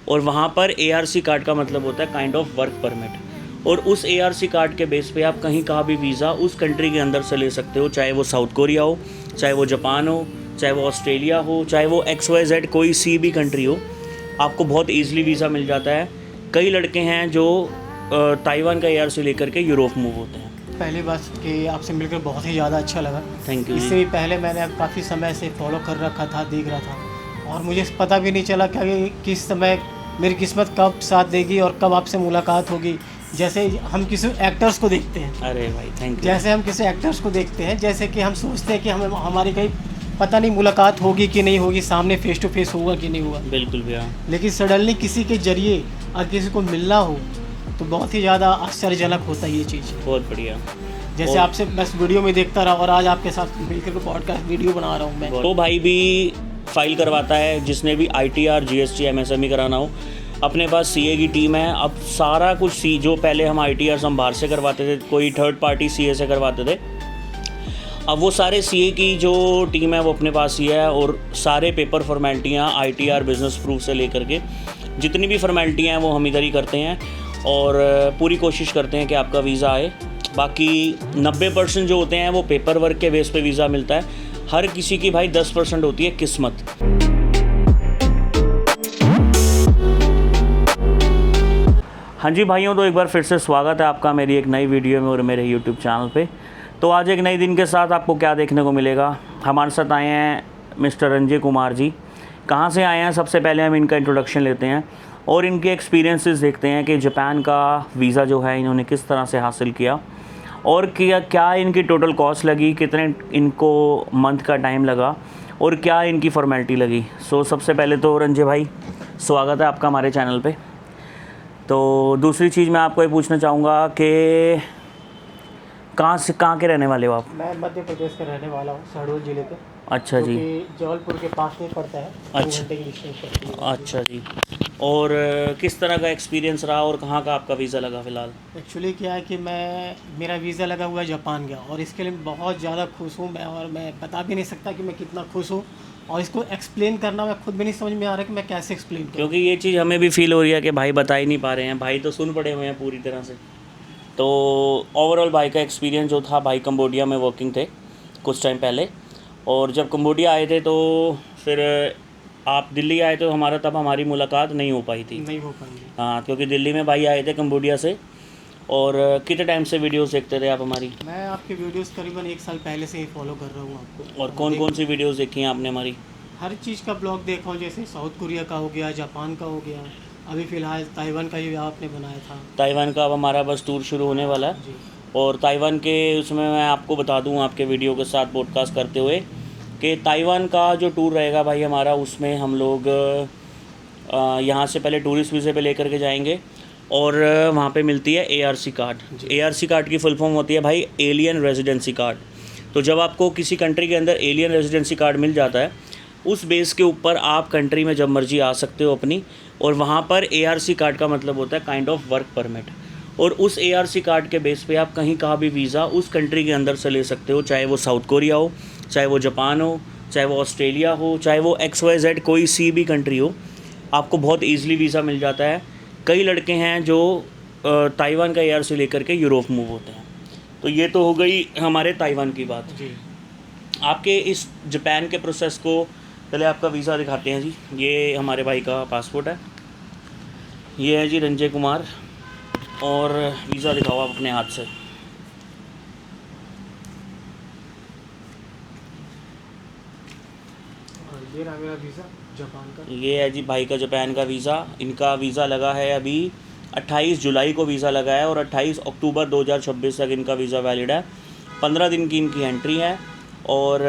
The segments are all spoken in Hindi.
और वहाँ पर ARC कार्ड का मतलब होता है काइंड ऑफ वर्क परमिट, और उस ARC कार्ड के बेस पे आप कहीं का भी वीज़ा उस कंट्री के अंदर से ले सकते हो, चाहे वो साउथ कोरिया हो, चाहे वो जापान हो, चाहे वो ऑस्ट्रेलिया हो, चाहे वो XYZ कोई सी भी कंट्री हो, आपको बहुत ईजिली वीज़ा मिल जाता है। कई लड़के हैं जो ताइवान का ARC लेकर के यूरोप मूव होते हैं। पहली बात कि आपसे मिलकर बहुत ही ज़्यादा अच्छा लगा। Thank you. इससे भी पहले मैंने काफ़ी समय से फॉलो कर रखा था, देख रहा था, और मुझे पता भी नहीं चला कि किस समय मेरी किस्मत कब साथ देगी और कब आपसे मुलाकात होगी। जैसे हम किसी एक्टर्स को देखते हैं, अरे भाई थैंक यू। जैसे हम किसी एक्टर्स को देखते हैं, जैसे कि हम सोचते हैं कि हमारी कहीं पता नहीं मुलाकात होगी कि नहीं होगी, सामने फेस टू फेस होगा कि नहीं होगा, बिल्कुल भैया। लेकिन सडनली किसी के जरिए और किसी को मिलना हो तो बहुत ही ज़्यादा आश्चर्यजनक होता है ये चीज़। बहुत बढ़िया। जैसे आपसे बस वीडियो में देखता रहा और आज आपके साथ मिलकर पॉडकास्ट वीडियो बना रहा हूँ मैं। तो भाई भी फाइल करवाता है, जिसने भी ITR GST MSME कराना हो। अपने पास CA की टीम है। अब सारा कुछ जो पहले हम ITR हम बाहर से करवाते थे, कोई थर्ड पार्टी CA से करवाते थे, अब वो सारे CA की जो टीम है वो अपने पास ही है, और सारे पेपर फॉर्मेलिटियाँ ITR बिज़नेस प्रूफ से लेकर के जितनी भी फॉर्मेलिटियाँ हैं वो हम इधर ही करते हैं, और पूरी कोशिश करते हैं कि आपका वीज़ा आए। बाकी 90% जो होते हैं वो पेपर वर्क के बेस पे वीज़ा मिलता है। हर किसी की भाई 10% होती है किस्मत। हाँ जी भाइयों, तो एक बार फिर से स्वागत है आपका मेरी एक नई वीडियो में और मेरे YouTube चैनल पे। तो आज एक नई दिन के साथ आपको क्या देखने को मिलेगा। हमारे साथ आए हैं मिस्टर रंजय कुमार जी। कहाँ से आए हैं, सबसे पहले हम इनका इंट्रोडक्शन लेते हैं और इनके एक्सपीरियंसेस देखते हैं कि जापान का वीज़ा जो है इन्होंने किस तरह से हासिल किया, और क्या इनकी टोटल कॉस्ट लगी, कितने इनको मंथ का टाइम लगा, और क्या इनकी फॉर्मेलिटी लगी। सो सबसे पहले तो रंजय भाई, स्वागत है आपका हमारे चैनल पे। तो दूसरी चीज़ मैं आपको ये पूछना चाहूँगा कि कहाँ के रहने वाले हो आप? मैं मध्य प्रदेश का रहने वाला हूँ, शहडोल जिले के। अच्छा जी। जबलपुर के पास में पड़ता है। अच्छा। 2 घंटे की डिस्टेंस पड़ती है। अच्छा जी। और किस तरह का एक्सपीरियंस रहा और कहाँ का आपका वीज़ा लगा फ़िलहाल? एक्चुअली क्या है कि मेरा वीज़ा लगा हुआ है जापान का, और इसके लिए बहुत ज़्यादा खुश हूँ मैं, और मैं बता भी नहीं सकता कि मैं कितना खुश हूँ, और इसको एक्सप्लेन करना मैं खुद भी नहीं समझ में आ रहा कि मैं कैसे एक्सप्लेन करूँ। क्योंकि ये चीज़ हमें भी फील हो रही है कि भाई बता ही नहीं पा रहे हैं, भाई तो सुन पड़े हुए हैं पूरी तरह से। तो ओवरऑल भाई का एक्सपीरियंस जो था, भाई कंबोडिया में वर्किंग थे कुछ टाइम पहले, और जब कंबोडिया आए थे तो फिर आप दिल्ली आए तो तब हमारी मुलाकात नहीं हो पाई थी। नहीं हो पाएंगे। हाँ, क्योंकि दिल्ली में भाई आए थे कंबोडिया से। और कितने टाइम से वीडियोस देखते थे आप हमारी? मैं आपके वीडियोस करीबन 1 साल पहले से ही फॉलो कर रहा हूँ आपको। और कौन कौन सी वीडियोस देखी हैं आपने हमारी? हर चीज़ का ब्लॉग देखा हूँ, जैसे साउथ कोरिया का हो गया, जापान का हो गया, अभी फ़िलहाल ताइवान का ही आपने बनाया था। ताइवान का अब हमारा बस टूर शुरू होने वाला है, जी। और ताइवान के उसमें मैं आपको बता दूं आपके वीडियो के साथ पॉडकास्ट करते हुए कि ताइवान का जो टूर रहेगा भाई हमारा, उसमें हम लोग यहाँ से पहले टूरिस्ट वीज़े पे लेकर के जाएंगे, और वहाँ पे मिलती है ARC कार्ड। ARC कार्ड की फुल फॉर्म होती है भाई एलियन रेजिडेंसी कार्ड। तो जब आपको किसी कंट्री के अंदर एलियन रेजिडेंसी कार्ड मिल जाता है, उस बेस के ऊपर आप कंट्री में जब मर्जी आ सकते हो अपनी, और वहाँ पर ARC कार्ड का मतलब होता है काइंड ऑफ वर्क परमिट, और उस ARC कार्ड के बेस पे आप कहीं का भी वीज़ा उस कंट्री के अंदर से ले सकते हो, चाहे वो साउथ कोरिया हो, चाहे वो जापान हो, चाहे वो ऑस्ट्रेलिया हो, चाहे वो XYZ कोई सी भी कंट्री हो, आपको बहुत ईजिली वीज़ा मिल जाता है। कई लड़के हैं जो ताइवान का ARC लेकर के यूरोप मूव होते हैं। तो ये तो हो गई हमारे ताइवान की बात। जी। आपके इस जापान के प्रोसेस को पहले आपका वीज़ा दिखाते हैं जी। ये हमारे भाई का पासपोर्ट है, ये है जी रंजय कुमार, और वीज़ा दिखाओ आप अपने हाथ से। और ये रहा मेरा वीज़ा जापान का। ये है जी भाई का जापान का वीज़ा। इनका वीज़ा लगा है अभी 28 जुलाई को वीज़ा लगा है, और 28 अक्टूबर 2026 तक इनका वीज़ा वैलिड है। 15 दिन की इनकी एंट्री है। और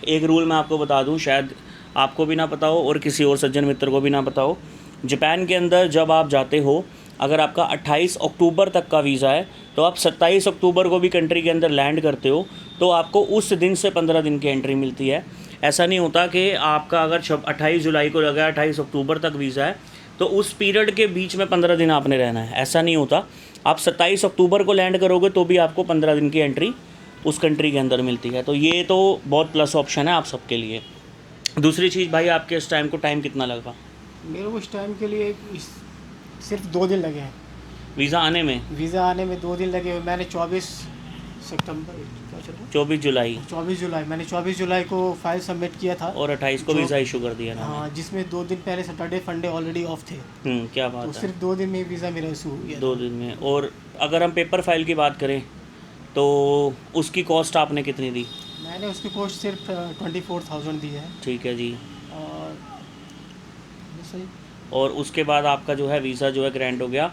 एक रूल मैं आपको बता दूं, शायद आपको भी ना पता हो और किसी और सज्जन मित्र को भी ना पता हो। जापान के अंदर जब आप जाते हो, अगर आपका 28 अक्टूबर तक का वीज़ा है, तो आप 27 अक्टूबर को भी कंट्री के अंदर लैंड करते हो तो आपको उस दिन से 15 दिन की एंट्री मिलती है। ऐसा नहीं होता कि आपका अगर 28 जुलाई को लगा, 28 अक्टूबर तक वीज़ा है, तो उस पीरियड के बीच में 15 दिन आपने रहना है। ऐसा नहीं होता। आप 27 अक्टूबर को लैंड करोगे तो भी आपको 15 दिन की एंट्री उस कंट्री के अंदर मिलती है। तो ये तो बहुत प्लस ऑप्शन है आप सबके लिए। दूसरी चीज़ भाई, आपके इस टाइम को टाइम कितना लगा? मेरे को इस टाइम के लिए सिर्फ 2 दिन लगे हैं। वीज़ा आने में? वीज़ा आने में 2 दिन लगे हुए। मैंने 24 सितंबर क्या चल रहा है 24 जुलाई 24 जुलाई मैंने 24 जुलाई को फाइल सबमिट किया था। और 28 को वीज़ा इशू कर दिया ना? हाँ, जिसमें 2 दिन पहले सैटरडे फंडे ऑलरेडी ऑफ थे। क्या तो बात है। सिर्फ 2 दिन में वीज़ा मेरा इशू हो गया। 2 दिन में। और अगर हम पेपर फाइल की बात करें तो उसकी कॉस्ट आपने कितनी दी? मैंने उसकी कॉस्ट सिर्फ 24,000 दी है। ठीक है जी। और सही। और उसके बाद आपका जो है वीज़ा जो है ग्रांट हो गया।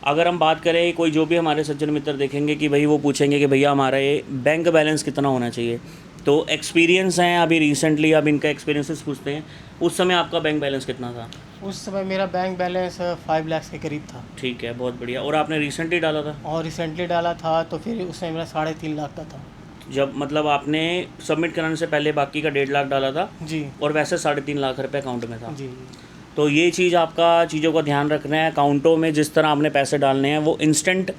अगर हम बात करें, कोई जो भी हमारे सज्जन मित्र देखेंगे कि भाई वो पूछेंगे कि भैया हमारा ये बैंक बैलेंस कितना होना चाहिए, तो एक्सपीरियंस हैं अभी रिसेंटली, अब इनका एक्सपीरियंसेस पूछते हैं। उस समय आपका बैंक बैलेंस कितना था? उस समय मेरा बैंक बैलेंस 5 लाख के करीब था। ठीक है, बहुत बढ़िया। और आपने रिसेंटली डाला था? और रिसेंटली डाला था तो फिर उस समय मेरा 3.5 लाख का था। जब मतलब आपने सबमिट कराने से पहले बाकी का 1.5 लाख डाला था जी और वैसे 3.5 लाख रुपये अकाउंट में था। जी। तो ये चीज़ आपका चीज़ों का ध्यान रखना है। अकाउंटों में जिस तरह आपने पैसे डालने हैं वो इंस्टेंट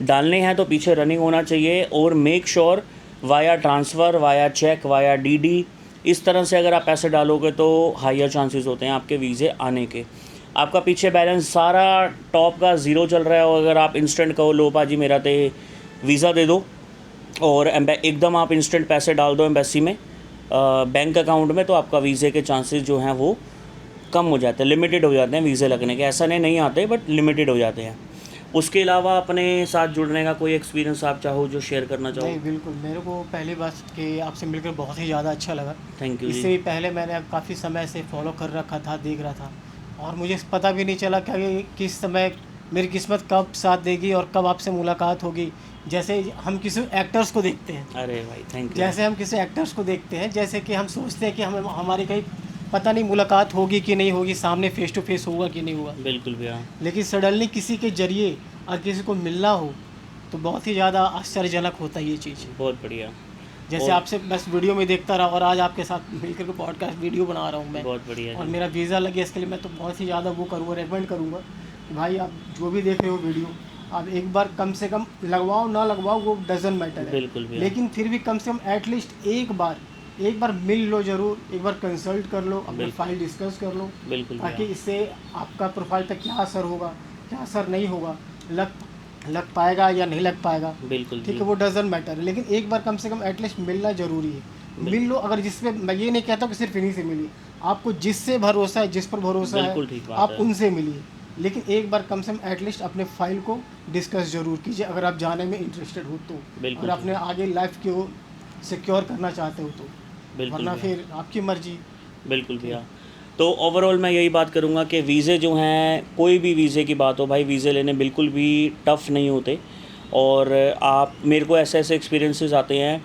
डालने हैं, तो पीछे रनिंग होना चाहिए। और make sure via transfer, via cheque, via DD, इस तरह से अगर आप पैसे डालोगे तो हायर चांसेस होते हैं आपके वीज़े आने के। आपका पीछे बैलेंस सारा टॉप का ज़ीरो चल रहा है और अगर आप इंस्टेंट कहो लो पाजी मेरा तो वीज़ा दे दो और एकदम आप इंस्टेंट पैसे डाल दो एम्बेसी में बैंक अकाउंट में, तो आपका वीज़े के चांसेस जो हैं वो कम हो जाते हैं, लिमिटेड हो जाते हैं वीज़े लगने के। ऐसा नहीं आते बट लिमिटेड हो जाते हैं। उसके अलावा अपने साथ जुड़ने का कोई एक्सपीरियंस आप चाहो जो शेयर करना चाहो? नहीं, बिल्कुल। मेरे को पहली बात कि आपसे मिलकर बहुत ही ज़्यादा अच्छा लगा। थैंक यू इससे जी। भी पहले मैंने काफ़ी समय से फॉलो कर रखा था, देख रहा था, और मुझे पता भी नहीं चला कि किस समय मेरी किस्मत कब साथ देगी और कब आपसे मुलाकात होगी। जैसे हम किसी एक्टर्स को देखते हैं, अरे भाई थैंक यू। जैसे हम किसी एक्टर्स को देखते हैं, जैसे कि हम सोचते हैं कि हमारी कहीं पता नहीं मुलाकात होगी कि नहीं होगी, सामने फेस टू फेस होगा कि नहीं होगा, बिल्कुल भैया। लेकिन सडनली किसी के जरिए और किसी को मिलना हो तो बहुत ही ज़्यादा आश्चर्यजनक होता है ये चीज़। बहुत बढ़िया। जैसे और- आपसे बस वीडियो में देखता रहा और आज आपके साथ मिलकर के पॉडकास्ट वीडियो बना रहा हूँ मैं। बहुत बढ़िया और जी। मेरा वीज़ा लगे इसके लिए मैं तो बहुत ही ज़्यादा वो करूँगा, रेकमेंड करूँगा कि भाई आप जो भी देख रहे हो वीडियो, आप एक बार कम से कम लगवाओ ना लगवाओ वो डजंट मैटर है, बिल्कुल भैया। लेकिन फिर भी कम से कम एटलीस्ट एक बार मिल लो ज़रूर, एक बार कंसल्ट कर लो, अपनी बिल्कुल। फाइल डिस्कस कर लो, बिल्कुल ताकि भैया। इससे आपका प्रोफाइल पे क्या असर होगा, क्या असर नहीं होगा, लग पाएगा या नहीं लग पाएगा, बिल्कुल ठीक जी। है, वो डजंट मैटर, लेकिन एक बार कम से कम एटलीस्ट मिलना ज़रूरी है। मिल लो। अगर जिसपे, मैं ये नहीं कहता कि सिर्फ इन्हीं से मिलिए, आपको जिससे भरोसा है, जिस पर भरोसा बिल्कुल ठीक है, बात आप है। उनसे मिलिए, लेकिन एक बार कम से कम एटलीस्ट अपने फाइल को डिस्कस ज़रूर कीजिए अगर आप जाने में इंटरेस्टेड हो तो, बिल्कुल और अपने आगे लाइफ को सिक्योर करना चाहते हो तो, बिल्कुल वरना भैया। फिर आपकी मर्जी। बिल्कुल भैया। तो ओवरऑल मैं यही बात करूँगा कि वीज़े जो हैं, कोई भी वीज़े की बात हो भाई, वीज़े लेने बिल्कुल भी टफ़ नहीं होते। और आप, मेरे को ऐसे ऐसे एक्सपीरियंसेस आते हैं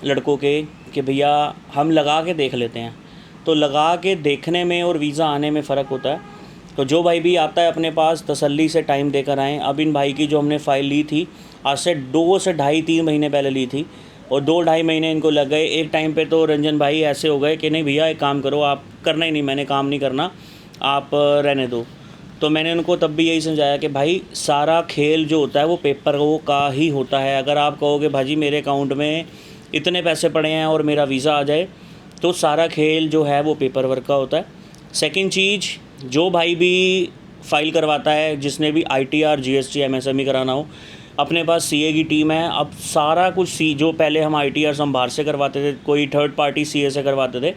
लड़कों के कि भैया हम लगा के देख लेते हैं, तो लगा के देखने में और वीज़ा आने में फ़र्क होता है। तो जो भाई भी आता है अपने पास तसल्ली से टाइम देकर आएँ। अब इन भाई की जो हमने फ़ाइल ली थी आज से 2 से ढाई 3 महीने पहले ली थी और 2-2.5 महीने इनको लग गए। एक टाइम पे तो रंजन भाई ऐसे हो गए कि नहीं भैया एक काम करो, आप करना ही नहीं, मैंने काम नहीं करना, आप रहने दो। तो मैंने उनको तब भी यही समझाया कि भाई सारा खेल जो होता है वो पेपर का ही होता है। अगर आप कहोगे भाजी मेरे अकाउंट में इतने पैसे पड़े हैं और मेरा वीज़ा आ जाए, तो सारा खेल जो है वो पेपर वर्क का होता है। सेकंड चीज़, जो भाई भी फ़ाइल करवाता है, जिसने भी ITR GST MSME कराना हो, अपने पास CA की टीम है। अब सारा कुछ जो पहले हम ITR हम बाहर से करवाते थे, कोई थर्ड पार्टी CA से करवाते थे,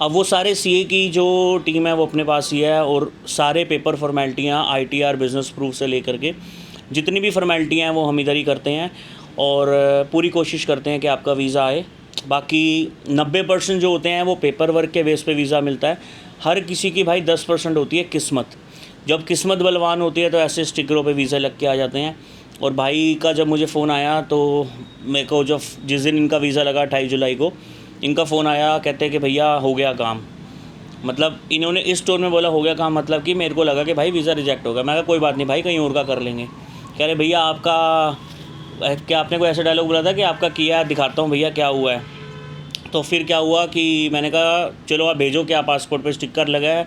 अब वो सारे CA की जो टीम है वो अपने पास ही है। और सारे पेपर फॉर्मेलिटियाँ ITR बिज़नेस प्रूफ से लेकर के जितनी भी फॉर्मेलिटियाँ हैं वो हम इधर ही करते हैं और पूरी कोशिश करते हैं कि आपका वीज़ा आए। बाकी 90% जो होते हैं वो पेपर वर्क के बेस पे वीज़ा मिलता है। हर किसी की भाई 10% होती है किस्मत। जब किस्मत बलवान होती है तो ऐसे स्टिकरों पे वीज़ा लग के आ जाते हैं। और भाई का जब मुझे फ़ोन आया तो मेरे को जब जिस दिन इनका वीज़ा लगा 28 जुलाई को, इनका फ़ोन आया, कहते हैं कि भैया हो गया काम। मतलब इन्होंने इस टोन में बोला हो गया काम, मतलब कि मेरे को लगा कि भाई वीज़ा रिजेक्ट होगा। मैं कहा कोई बात नहीं भाई, कहीं और का कर लेंगे। कह रहे भैया आपका क्या, आपने कोई ऐसा डायलॉग बोला था कि आपका किया, दिखाता हूँ भैया क्या हुआ है। तो फिर क्या हुआ कि मैंने कहा चलो आप भेजो, क्या पासपोर्ट पे स्टिकर लगा है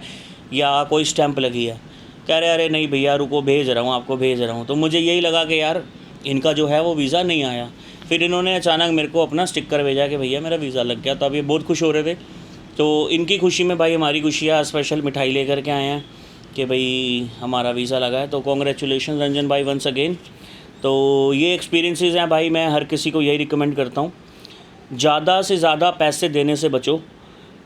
या कोई स्टैंप लगी है। कह रहे अरे नहीं भैया रुको, भेज रहा हूँ, आपको भेज रहा हूँ। तो मुझे यही लगा कि यार इनका जो है वो वीज़ा नहीं आया। फिर इन्होंने अचानक मेरे को अपना स्टिकर भेजा कि भैया मेरा वीज़ा लग गया। तो अब ये बहुत खुश हो रहे थे तो इनकी खुशी में भाई हमारी खुशियाँ स्पेशल मिठाई लेकर के आए हैं कि भाई हमारा वीज़ा लगा है। तो कॉन्ग्रेचुलेशन रंजन भाई वंस अगेन। तो ये एक्सपीरियंसेस हैं भाई, मैं हर किसी को यही रिकमेंड करता हूँ, ज़्यादा से ज़्यादा पैसे देने से बचो,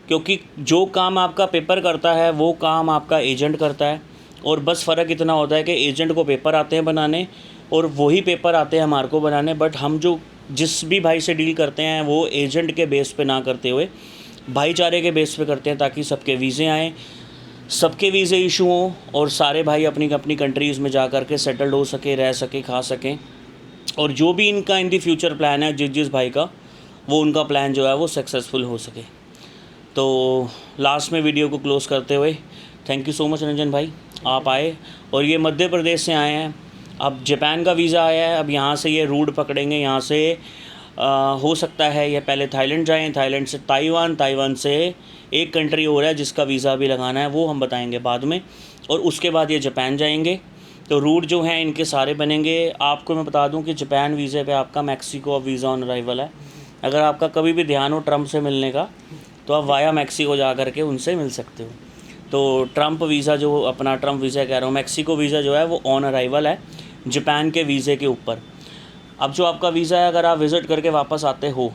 क्योंकि जो काम आपका पेपर करता है वो काम आपका एजेंट करता है। और बस फ़र्क इतना होता है कि एजेंट को पेपर आते हैं बनाने और वही पेपर आते हैं हमारे को बनाने। बट हम जो जिस भी भाई से डील करते हैं वो एजेंट के बेस पे ना करते हुए भाईचारे के बेस पे करते हैं, ताकि सबके वीज़े आएँ, सबके वीज़े इशू हों और सारे भाई अपनी अपनी कंट्रीज़ में जा कर के सेटल्ड हो सके, रह सके, खा सकें। और जो भी इनका इन दी फ्यूचर प्लान है जिस भाई का, वो उनका प्लान जो है वो सक्सेसफुल हो सके। तो लास्ट में वीडियो को क्लोज़ करते हुए thank you so much Ranjan भाई, आप आए और ये मध्य प्रदेश से आए हैं। अब जापान का वीज़ा आया है, अब यहाँ से ये रूट पकड़ेंगे, यहाँ से हो सकता है ये पहले थाईलैंड जाएं, थाईलैंड से ताइवान, ताइवान से एक कंट्री हो रहा है जिसका वीज़ा भी लगाना है, वो हम बताएंगे बाद में। और उसके बाद ये जापान जाएंगे। तो रूट जो हैं इनके सारे बनेंगे। आपको मैं बता दूं कि जापान वीज़े पे आपका मैक्सिको वीज़ा ऑन अराइवल है। अगर आपका कभी भी ध्यान हो ट्रंप से मिलने का, तो आप वाया मैक्सिको जा कर के उनसे मिल सकते हो। तो ट्रंप वीज़ा जो अपना ट्रंप वीज़ा कह रहा हूँ, मैक्सिको वीज़ा जो है वो ऑन अराइवल है जापान के वीज़े के ऊपर। अब जो आपका वीज़ा है, अगर आप विज़िट करके वापस आते हो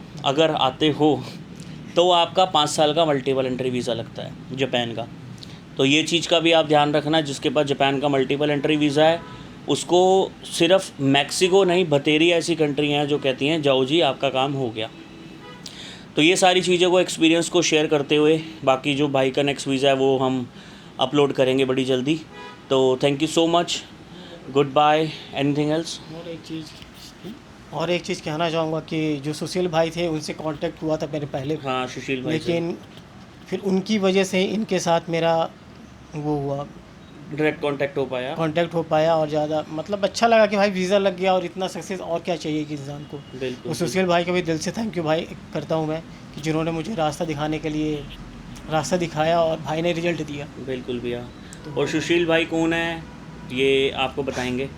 तो आपका 5 साल का मल्टीपल एंट्री वीज़ा लगता है जापान का। तो ये चीज़ का भी आप ध्यान रखना, जिसके पास जापान का मल्टीपल एंट्री वीज़ा है उसको सिर्फ मैक्सिको नहीं, बतेरी ऐसी कंट्री हैं जो कहती हैं जाओ जी आपका काम हो गया। तो ये सारी चीज़ों को, एक्सपीरियंस को शेयर करते हुए, बाकी जो भाई का नेक्स्ट वीज़ा है वो हम अपलोड करेंगे बड़ी जल्दी। तो thank you so much, goodbye, anything else? और एक चीज़ कहना चाहूँगा कि जो सुशील भाई थे उनसे कांटेक्ट हुआ था मेरे पहले, हाँ सुशील भाई, लेकिन फिर उनकी वजह से इनके साथ मेरा वो हुआ, डायरेक्ट कांटेक्ट हो पाया और ज़्यादा मतलब अच्छा लगा कि भाई वीज़ा लग गया और इतना सक्सेस और क्या चाहिए कि इंसान को। बिल्कुल। तो सुशील भाई का भी दिल से थैंक यू भाई करता हूँ मैं, कि जिन्होंने मुझे रास्ता दिखाने के लिए रास्ता दिखाया और भाई ने रिजल्ट दिया। बिल्कुल भैया। और सुशील भाई कौन है ये आपको बताएंगे।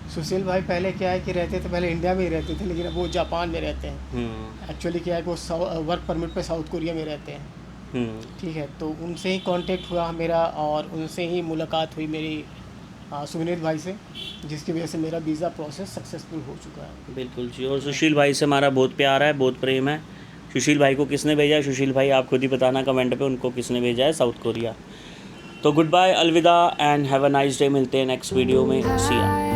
सुशील भाई पहले क्या है कि रहते थे, पहले इंडिया में ही रहते थे, लेकिन अब वो जापान में रहते हैं। एक्चुअली क्या है कि वो वर्क परमिट पे साउथ कोरिया में रहते हैं। ठीक है, तो उनसे ही कांटेक्ट हुआ मेरा और उनसे ही मुलाकात हुई मेरी सुनील भाई से, जिसकी वजह से मेरा वीज़ा प्रोसेस सक्सेसफुल हो चुका है। बिल्कुल जी। और सुशील भाई से हमारा बहुत प्यार है, बहुत प्रेम है। सुशील भाई को किसने भेजा है, सुशील भाई आप खुद ही बताना कमेंट पे, उनको किसने भेजा है साउथ कोरिया। तो गुड बाय, अलविदा and have a nice day. मिलते हैं नेक्स्ट वीडियो में, सी या।